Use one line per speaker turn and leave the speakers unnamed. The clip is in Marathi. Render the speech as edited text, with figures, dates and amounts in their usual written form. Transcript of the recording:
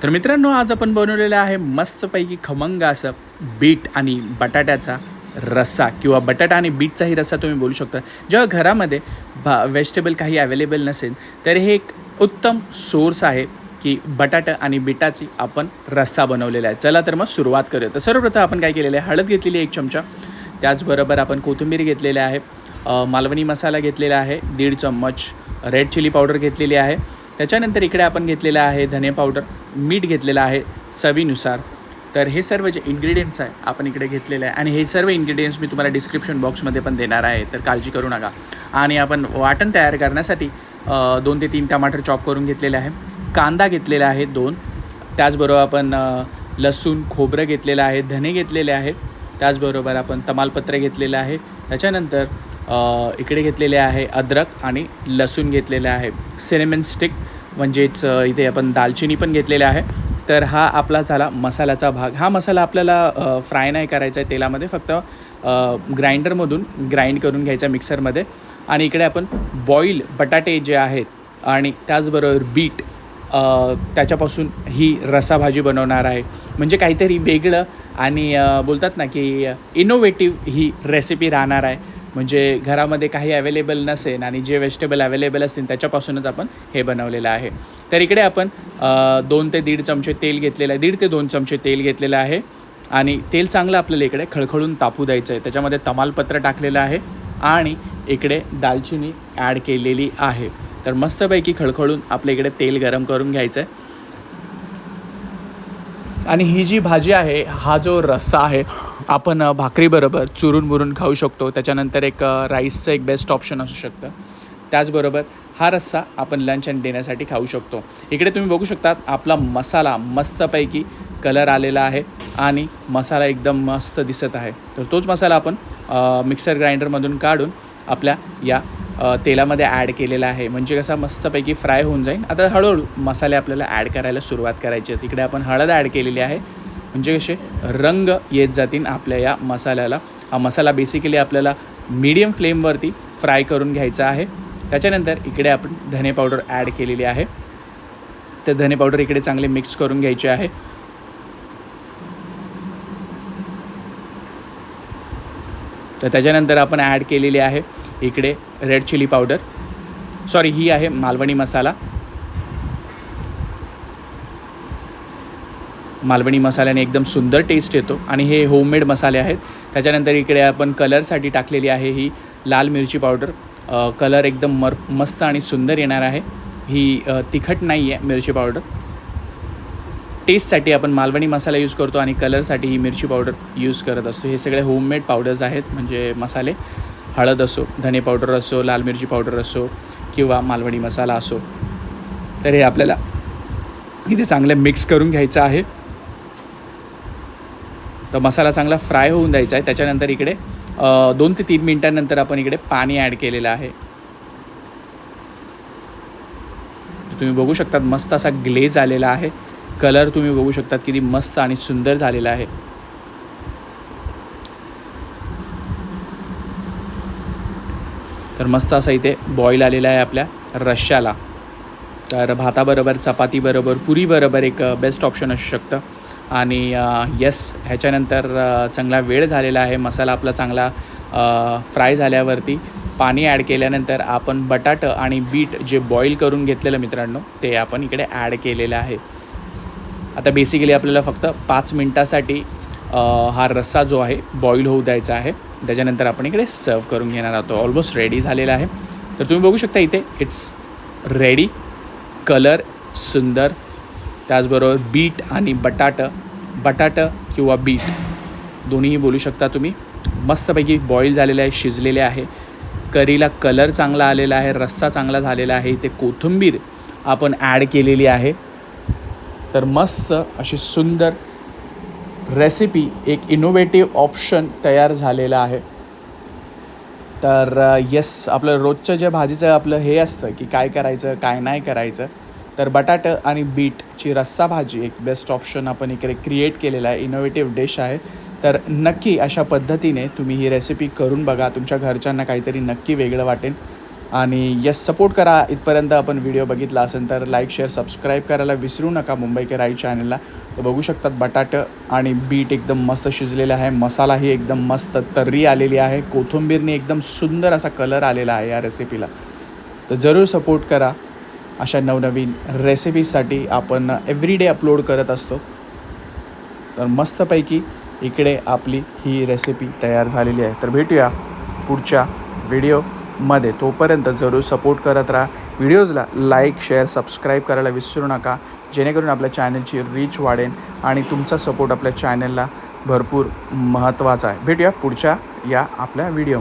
तर मित्रांनो, आज आपण बनवलेलं आहे मस्तपैकी खमंग असं बीट आणि बटाट्याचा रस्सा किंवा बटाटा आणि बीटचाही रस्सा तुम्ही बोलू शकता. जेव्हा घरामध्ये व्हेजिटेबल काही अवेलेबल नसेल तर हे एक उत्तम सोर्स आहे की बटाटा आणि बीटाची आपण रस्सा बनवलेला आहे. चला तर मग सुरुवात करूया. तर सर्वप्रथम आपण काय केलेलं आहे, हळद घेतलेली 1 चमचा, त्याचबरोबर आपण कोथिंबीर घेतलेली आहे, मालवणी मसाला घेतलेला आहे 1.5 चम्मच, रेड चिली पावडर घेतलेली आहे. त्याच्यानंतर इकडे आपण घेतलेलं आहे धने पावडर, मीठ घेतलेलं आहे चवीनुसार. तर हे सर्व जे इन्ग्रेडियंट्स आहे आपण इकडे घेतलेले आहे आणि हे सर्व इन्ग्रेडियंट्स मी तुम्हाला डिस्क्रिप्शन बॉक्समध्ये पण देणार आहे, तर काळजी करू नका. आणि आपण वाटण तयार करण्यासाठी 2 ते 3 टमाटर चॉप करून घेतलेले आहे, कांदा घेतलेला आहे 2, त्याचबरोबर आपण लसूण खोबरं घेतलेलं आहे, धने घेतलेले आहेत, त्याचबरोबर आपण तमालपत्र घेतलेलं आहे. त्याच्यानंतर इकडे घेतलेले आहे अद्रक आणि लसूण घेतलेलं आहे, सिनेमन स्टिक म्हणजेच इथे आपण दालचिनी पण घेतलेले आहे. तर हा आपला झाला मसाल्याचा भाग. हा मसाला आपल्याला फ्राय नाही करायचा आहे तेलामध्ये, फक्त ग्राइंडरमधून ग्राइंड करून घ्यायचा मिक्सरमध्ये. आणि इकडे आपण बॉईल बटाटे जे आहेत आणि त्याचबरोबर बीट त्याच्यापासून ही रस्साभाजी बनवणार आहे. म्हणजे काहीतरी वेगळं आणि बोलतात ना की इनोव्हेटिव्ह ही रेसिपी राहणार आहे. म्हणजे घरामध्ये काही अवेलेबल नसेल आणि जे व्हेजिटेबल अवेलेबल असतील त्याच्यापासूनच आपण हे बनवलेलं आहे. तर इकडे आपण 2 ते 1.5 चमचे तेल घेतलेलं आहे, 1.5 ते 2 चमचे तेल घेतलेलं आहे. आणि तेल चांगलं आपल्याला इकडे खळखळून तापू द्यायचं आहे. त्याच्यामध्ये तमालपत्र टाकलेलं आहे आणि इकडे दालचिनी ॲड केलेली आहे. तर मस्तपैकी खळखळून आपल्या इकडे तेल गरम करून घ्यायचं आहे. आणि ही जी भाजी आहे, हा जो रस्सा आहे, आपण भाकरीबरोबर चुरून मुरून खाऊ शकतो. त्याच्यानंतर एक राईसचं एक बेस्ट ऑप्शन असू शकतं. त्याचबरोबर हा रस्सा आपण लंच आणि डिनरसाठी खाऊ शकतो. इकडे तुम्ही बघू शकता आपला मसाला मस्तपैकी कलर आलेला आहे आणि मसाला एकदम मस्त दिसत आहे. तर तोच मसाला आपण मिक्सर ग्राइंडरमधून काढून आपल्या या तेलामध्ये ॲड केलेला आहे. म्हणजे कसा मस्तपैकी फ्राय होऊन जाईल. आता हळूहळू मसाले आपल्याला ॲड करायला सुरुवात करायची आहे. तिकडे आपण हळद ॲड केलेली आहे, म्हणजे कसे रंग येत जातील आपल्या या मसाल्याला. हा मसाला बेसिकली आपल्याला मीडियम फ्लेमवरती फ्राय करून घ्यायचा आहे. त्याच्यानंतर इकडे आपण धने पावडर ॲड केलेली आहे. तर धने पावडर इकडे चांगले मिक्स करून घ्यायचे आहे. तर त्याच्यानंतर आपण ॲड केलेली आहे इकडे रेड चिली पावडर, ही आहे मालवणी मसाला. मालवणी मसाल्याने एकदम सुंदर टेस्ट येतो आणि हे होममेड मसाले आहेत. त्याच्यानंतर इकडे आपण कलरसाठी टाकलेली आहे ही लाल मिरची पावडर. कलर एकदम मस्त आणि सुंदर येणार आहे. ही तिखट नाही आहे मिरची पावडर. टेस्टसाठी आपण मालवणी मसाला यूज करतो आणि कलरसाठी ही मिरची पावडर यूज करत असतो. हे सगळे होममेड पावडर्स आहेत, म्हणजे मसाले, हळद असो, धने पावडर असो, लाल मिरची पावडर असो किंवा मालवणी मसाला असो. तर हे आपल्याला इथे चांगलं मिक्स करून घ्यायचं आहे. तर मसाला चांगला फ्राय होऊन द्यायचा आहे. त्याच्यानंतर इकडे 2 ते 3 मिनटांनंतर आपण इकडे पाणी ॲड केलेलं आहे. तुम्ही बघू शकता मस्त असा ग्लेज आलेला आहे. कलर तुम्ही बघू शकता किती मस्त आणि सुंदर झालेला आहे. तर मस्त असा इथे बॉईल आलेला आहे आपल्या रश्श्याला. तर भाताबरोबर, चपातीबरोबर, पुरीबरोबर एक बेस्ट ऑप्शन असू शकतं. आणि ह्याच्यानंतर चांगला वेळ झालेला आहे. मसाला आपला चांगला फ्राय झाल्यावरती पाणी ॲड केल्यानंतर आपण बटाटा आणि बीट जे बॉईल करून घेतलेलं मित्रांनो, ते आपण इकडे ॲड केलेलं आहे. आता बेसिकली आपल्याला फक्त 5 मिनटासाठी हा रस्सा जो आहे बॉईल होऊ द्यायचा आहे. त्याच्यानंतर आपण इकडे सर्व करून घेणार आहोत. ऑलमोस्ट रेडी झालेला आहे. तर तुम्ही बघू शकता इथे इट्स रेडी. कलर सुंदर, त्याचबरोबर बीट आणि बटाटा किंवा बीट दोन्हीही बोलू शकता तुम्ही. मस्तपैकी बॉईल झालेलं आहे, शिजलेले आहे. करीला कलर चांगला आलेला आहे, रस्सा चांगला झालेला आहे. इथे कोथिंबीर आपण ॲड केलेली आहे. तर मस्त अशी सुंदर रेसिपी, एक इनोव्हेटिव्ह ऑप्शन तयार झालेला आहे. तर आपलं रोजचं जे भाजीचं आपलं हे असतं की काय करायचं काय नाही करायचं, तर बटाटा आणि बीटची रस्सा भाजी एक बेस्ट ऑप्शन आपण इकडे क्रिएट केलेला आहे. इनोव्हेटिव्ह डिश आहे. तर नक्की अशा पद्धतीने तुम्ही ही रेसिपी करून बघा. तुमच्या घरच्यांना काहीतरी नक्की वेगळं वाटेल. आणि यस सपोर्ट करा. इथपर्यंत आपण व्हिडिओ बघितला असेल तर लाईक शेअर सबस्क्राईब करायला विसरू नका मुंबई के राई चॅनलला. तर बघू शकतात बटाटं आणि बीट एकदम मस्त शिजलेले आहे. मसालाही एकदम मस्त तर्री आलेली आहे. कोथिंबीरने एकदम सुंदर असा कलर आलेला आहे या रेसिपीला. तर जरूर सपोर्ट करा. अशा नवनवीन रेसिपीजसाठी आपण एव्हरीडे अपलोड करत असतो. तर मस्तपैकी इकडे आपली ही रेसिपी तयार झालेली आहे. तर भेटूया पुढच्या व्हिडिओमध्ये. तोपर्यंत जरूर सपोर्ट करत राहा. व्हिडिओजला लाईक शेअर सबस्क्राईब करायला विसरू नका, जेणेकरून आपल्या चॅनलची रीच वाढेल आणि तुमचा सपोर्ट आपल्या चॅनलला भरपूर महत्त्वाचा आहे. भेटूया पुढच्या या आपल्या व्हिडिओ.